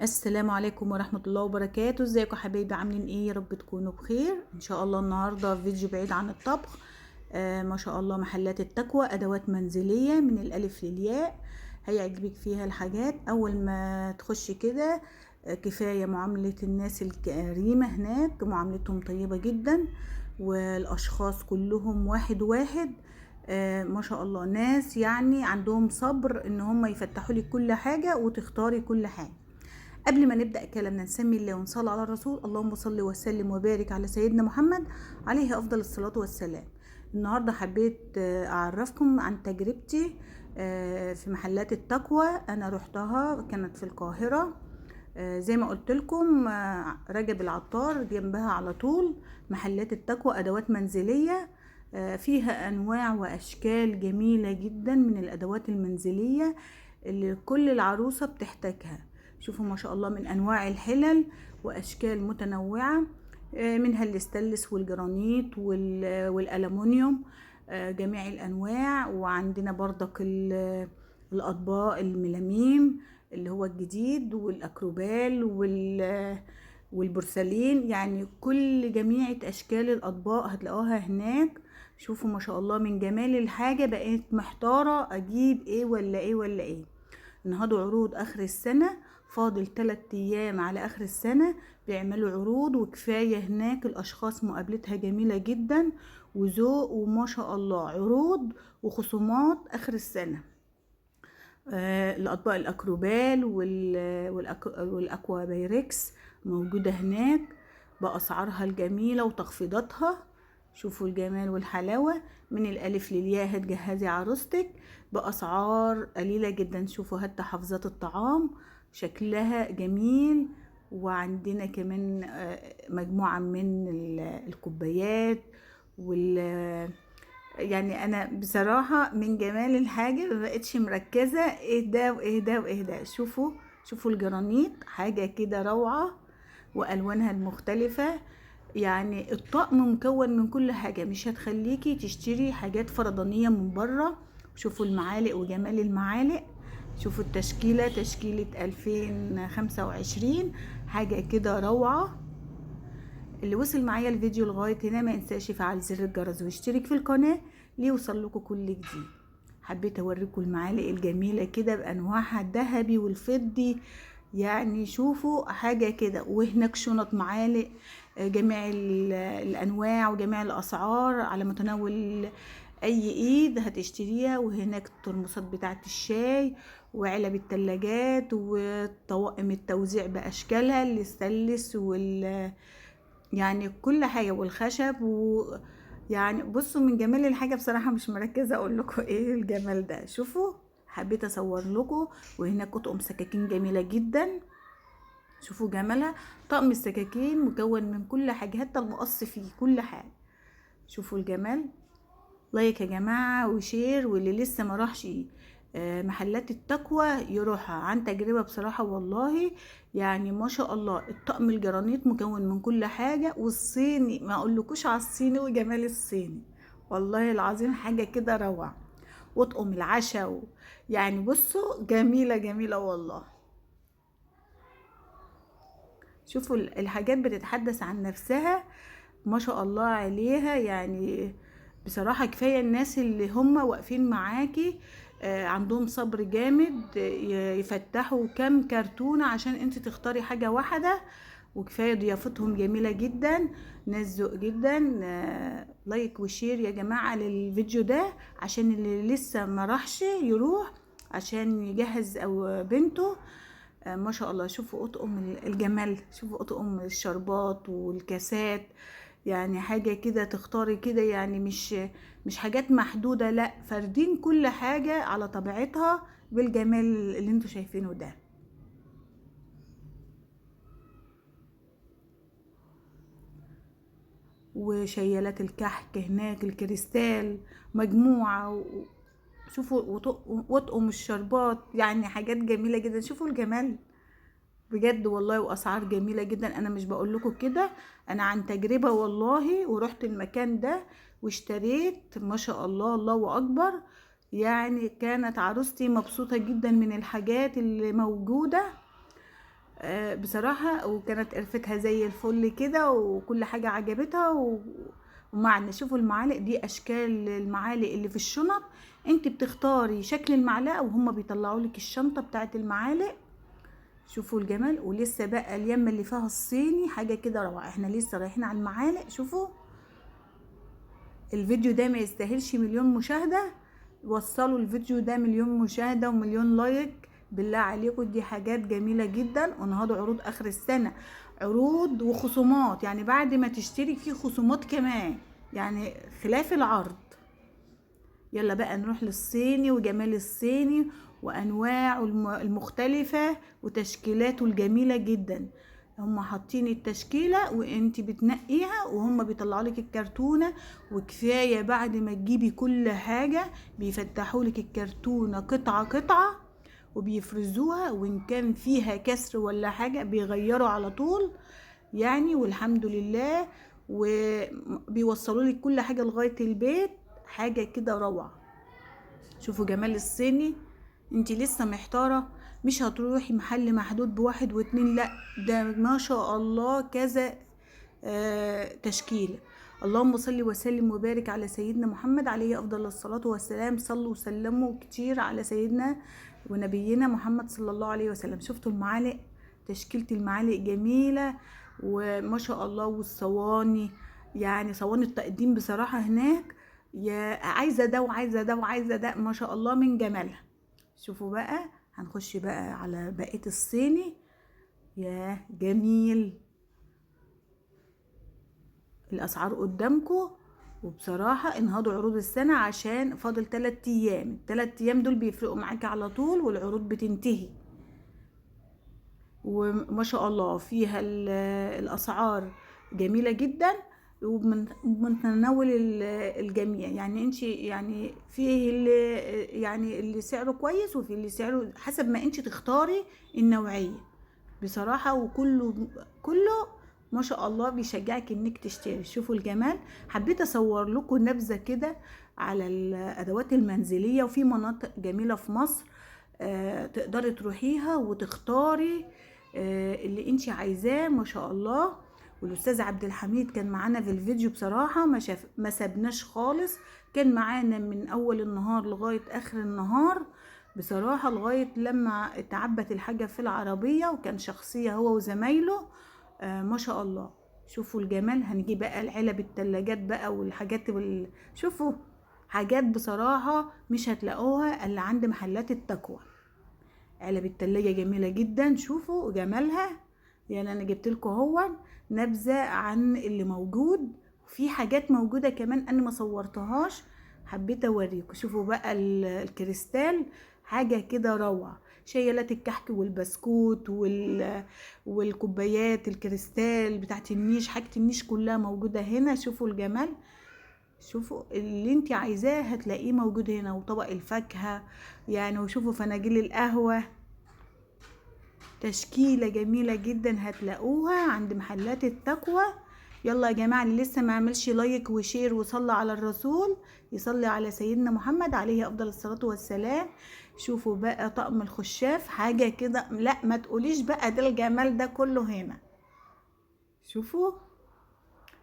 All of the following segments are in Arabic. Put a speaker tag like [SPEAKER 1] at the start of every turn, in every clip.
[SPEAKER 1] السلام عليكم ورحمة الله وبركاته. ازيكم حبايبي؟ عاملين ايه؟ يا رب تكونوا بخير ان شاء الله. النهاردة فيديو بعيد عن الطبخ. ما شاء الله، محلات التكوى ادوات منزلية من الالف للياء. هيعجبك فيها الحاجات. اول ما تخشي كده كفاية معاملة الناس الكريمة هناك، معاملتهم طيبة جدا، والاشخاص كلهم واحد واحد. ما شاء الله، ناس يعني عندهم صبر ان هم يفتحوا لك كل حاجة وتختاري كل حاجة. قبل ما نبدأ كلامنا نسمي الله ونصلي على الرسول. اللهم صل وسلم وبارك على سيدنا محمد عليه أفضل الصلاة والسلام. النهاردة حبيت أعرفكم عن تجربتي في محلات التقوى. أنا رحتها، كانت في القاهرة. زي ما قلت لكم، رجب العطار جنبها على طول محلات التقوى، أدوات منزلية. فيها أنواع وأشكال جميلة جدا من الأدوات المنزلية اللي كل العروسة بتحتاجها. شوفوا ما شاء الله، من انواع الحلل واشكال متنوعه، منها الاستانلس والجرانيت والالومنيوم، جميع الانواع. وعندنا برضك الاطباق الميلاميم اللي هو الجديد، والاكروبال والبورسلين. يعني كل جميع اشكال الاطباق هتلاقوها هناك. شوفوا ما شاء الله، من جمال الحاجه بقيت محتاره اجيب ايه ولا ايه ولا ايه. النهارده عروض اخر السنه، فاضل 3 ايام على اخر السنه. بيعملوا عروض، وكفايه هناك الاشخاص مقابلتها جميله جدا وذوق وما شاء الله. عروض وخصومات اخر السنه. الاطباق الاكروبال والاكوا بايركس موجوده هناك باسعارها الجميله وتخفيضاتها. شوفوا الجمال والحلاوه، من الالف للياء هتجهزي عروستك باسعار قليله جدا. شوفوا حتى حافظات الطعام شكلها جميل. وعندنا كمان مجموعه من الكوبايات يعني انا بصراحة من جمال الحاجة ما بقتش مركزة ايه ده وايه ده وايه ده. شوفوا الجرانيت، حاجة كده روعة والوانها المختلفة. يعني الطقم مكون من كل حاجة، مش هتخليكي تشتري حاجات فردانية من بره. شوفوا المعالق وجمال المعالق. شوفوا التشكيلة، تشكيلة 2025، حاجة كده روعة. اللي وصل معايا الفيديو لغاية هنا ما ينساش يفعل زر الجرس ويشترك في القناة ليوصل لكم كل جديد. حبيت اوريكم المعالق الجميلة كده بانواعها الذهبي والفضي. يعني شوفوا حاجة كده. وهناك شنط معالق جميع الانواع وجميع الاسعار على متناول اي ايد هتشتريها. وهناك الترمسات بتاعت الشاي وعلب التلاجات وطواقم التوزيع باشكالها، الاستانلس يعني كل حاجة والخشب يعني بصوا من جمال الحاجة بصراحة مش مركزة اقول لكم ايه الجمال ده. شوفوا، حبيت اصور لكم. وهناك اطقم سكاكين جميلة جدا. شوفوا جمالها. طقم السكاكين مكون من كل حاجة، حتى المقص فيه كل حاجة. شوفوا الجمال. لايك يا جماعة وشير، واللي لسه ما راحش محلات التقوى يروحها. عن تجربة بصراحة والله، يعني ما شاء الله. الطقم الجرانيت مكون من كل حاجة، والصيني ما اقولكوش على الصيني وجمال الصيني. والله العظيم حاجة كده روعة. واطقم العشاء يعني بصوا جميلة جميلة والله. شوفوا الحاجات بتتحدث عن نفسها ما شاء الله عليها. يعني بصراحة كفاية الناس اللي هم واقفين معاكي عندهم صبر جامد، يفتحوا كم كرتونة عشان انت تختاري حاجة واحدة. وكفاية ضيافتهم جميلة جدا، ناس ذوق جدا. لايك وشير يا جماعة للفيديو ده عشان اللي لسه ما راحش يروح عشان يجهز او بنته. ما شاء الله. شوفوا اطقم الجمال، شوفوا اطقم الشربات والكاسات. يعني حاجة كده تختاري كده، يعني مش حاجات محدودة، لا فاردين كل حاجة على طبيعتها بالجمال اللي انتوا شايفينه ده. وشيالات الكحك هناك الكريستال مجموعة شوفوا واطقم الشربات، يعني حاجات جميلة جدا. شوفوا الجمال بجد والله. واسعار جميله جدا. انا مش بقول لكم كده، انا عن تجربه والله. ورحت المكان ده واشتريت ما شاء الله، الله اكبر. يعني كانت عروستي مبسوطه جدا من الحاجات اللي موجوده. بصراحة، وكانت قرفتها زي الفل كده وكل حاجة عجبتها ومعنا. شوفوا المعالق دي، اشكال المعالق اللي في الشنط. انت بتختاري شكل المعلقة وهم بيطلعوا لك الشنطة بتاعت المعالق. شوفوا الجمال. ولسه بقى اليمة اللي فيها الصيني حاجة كده روعة. احنا لسه رايحين على المعالق. شوفوا الفيديو ده ما يستاهلش مليون مشاهدة. وصلوا الفيديو ده مليون مشاهدة ومليون لايك بالله عليكم. دي حاجات جميلة جدا. ونهضوا عروض اخر السنة، عروض وخصومات، يعني بعد ما تشتري فيه خصومات كمان، يعني خلاف العرض. يلا بقى نروح للصيني وجمال الصيني وانواعه المختلفة وتشكيلاته الجميلة جدا. هم حاطين التشكيلة وانت بتنقيها وهم بيطلعوا لك الكرتونة. وكفاية بعد ما تجيبي كل حاجة بيفتحوا لك الكرتونة قطعة قطعة وبيفرزوها، وان كان فيها كسر ولا حاجة بيغيروا على طول يعني. والحمد لله. وبيوصلوا لك كل حاجة لغاية البيت. حاجة كده روعة. شوفوا جمال الصيني. انتي لسه محتارة، مش هتروحي محل محدود بواحد واتنين، لا ده ما شاء الله كذا تشكيلة. اللهم صل وسلم وبارك على سيدنا محمد عليه افضل الصلاة والسلام. صلوا وسلموا كتير على سيدنا ونبينا محمد صلى الله عليه وسلم. شفتوا المعالق؟ تشكيلة المعالق جميلة وما شاء الله. والصواني، يعني صواني التقديم بصراحة هناك يا عايزة ده وعايزة ده وعايزة ده، ما شاء الله من جمالها. شوفوا بقى، هنخش بقى على بقية الصيني. يا جميل. الأسعار قدامكم. وبصراحة انهضوا عروض السنة عشان فاضل 3 أيام. 3 أيام دول بيفرقوا معاكي على طول والعروض بتنتهي. وما شاء الله فيها الأسعار جميلة جدا ومن تناول الجميع. يعني انت يعني فيه اللي يعني اللي سعره كويس وفي اللي سعره حسب ما انت تختاري النوعية بصراحة. وكله ما شاء الله بيشجعك انك تشتري. شوفوا الجمال. حبيت اصور لكم نبذة كده على الادوات المنزلية. وفي مناطق جميلة في مصر تقدري تروحيها وتختاري اللي انت عايزاه ما شاء الله. والاستاذ عبد الحميد كان معانا في الفيديو بصراحة ما سابناش خالص. كان معانا من اول النهار لغاية اخر النهار بصراحة، لغاية لما اتعبت الحاجة في العربية. وكان شخصية هو وزمايله ما شاء الله. شوفوا الجمال. هنجيب بقى العلب التلاجات بقى والحاجات شوفوا حاجات بصراحة مش هتلاقوها الا عند محلات التقوى. علب التلاجة جميلة جدا. شوفوا جمالها. يعني انا جبت لكم هو نبذة عن اللي موجود. في حاجات موجودة كمان انا ما صورتهاش، حبيت اوريكم. شوفوا بقى الكريستال حاجة كده روعة. شيلات الكحك والبسكوت والكوبايات الكريستال بتاعت النيش. حاجة النيش كلها موجودة هنا. شوفوا الجمال. شوفوا اللي انت عايزاه هتلاقيه موجود هنا. وطبق الفاكهة يعني. وشوفوا فناجيل القهوة. تشكيلة جميلة جدا هتلاقوها عند محلات التقوى. يلا يا جماعة، اللي لسه ما عملش لايك وشير وصلى على الرسول يصلي على سيدنا محمد عليه افضل الصلاة والسلام. شوفوا بقى طقم الخشاف حاجة كده، لا ما تقوليش بقى ده الجمال ده كله هنا. شوفوا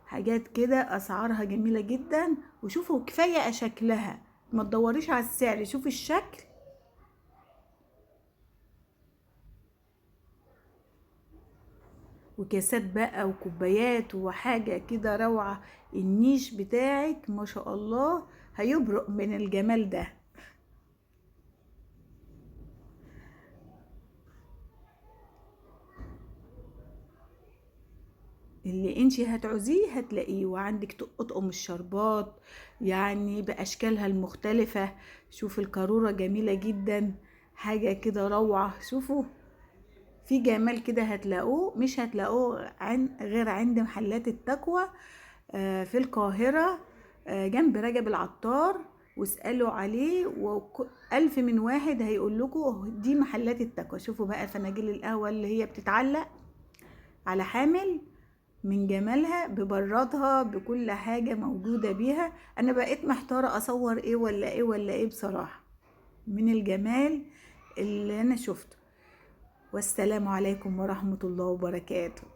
[SPEAKER 1] حاجات كده اسعارها جميلة جدا. وشوفوا كفاية شكلها، ما تدوريش على السعر، شوفي الشكل. وكاسات بقى وكوبايات وحاجة كده روعة. النيش بتاعك ما شاء الله هيبرق من الجمال ده. اللي انتي هتعوزيه هتلاقيه. وعندك اطقم الشربات يعني باشكالها المختلفة. شوف القارورة جميلة جدا، حاجة كده روعة. شوفوا في جمال كده هتلاقوه، مش هتلاقوه غير عند محلات التقوى في القاهرة جنب رجب العطار. واسألوا عليه وألف من واحد هيقول لكم دي محلات التقوى. شوفوا بقى فناجيل القهوة اللي هي بتتعلق على حامل من جمالها ببرادها بكل حاجة موجودة بيها. أنا بقيت محتارة أصور إيه ولا إيه ولا إيه بصراحة من الجمال اللي أنا شفته. والسلام عليكم ورحمة الله وبركاته.